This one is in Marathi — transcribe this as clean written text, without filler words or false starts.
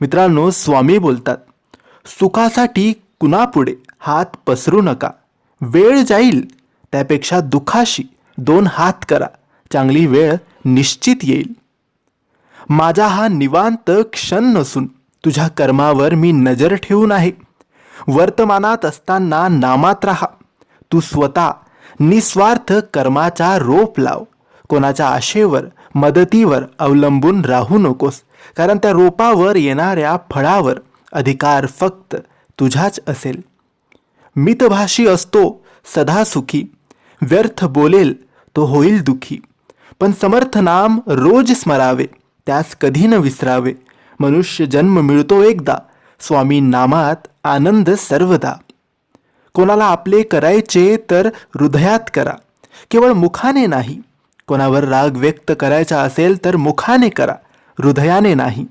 मित्रांनो, स्वामी बोलतात, सुखासाठी कुणापुढे हात पसरू नका. वेळ जाईल त्यापेक्षा दुखाशी 2 हात करा. चांगली वेळ निश्चित येईल. माझा हा निवांत क्षण नसून तुझ्या कर्मावर मी नजर ठेवून आहे. वर्तमानात असताना नामात राहा. तू स्वतः निस्वार्थ कर्माचा रोप लाव. कोणाच्या आशेवर, मदतीवर अवलंबून राहू नकोस, कारण त्या रोपावर येणाऱ्या फळावर अधिकार फक्त तुझाच असेल. मितभाषी असतो सदा सुखी, व्यर्थ बोलेल तो होईल दुखी. पण समर्थ नाम रोज स्मरावे, त्यास कधी न विसरावे. मनुष्य जन्म मिळतो एकदा, स्वामी नामात आनंद सर्वदा. कोणाला आपले करायचे तर हृदयात करा, केवळ मुखाने नाही. कोणावर राग व्यक्त करायचा असेल तर मुखाने करा, हृदयाने नाही.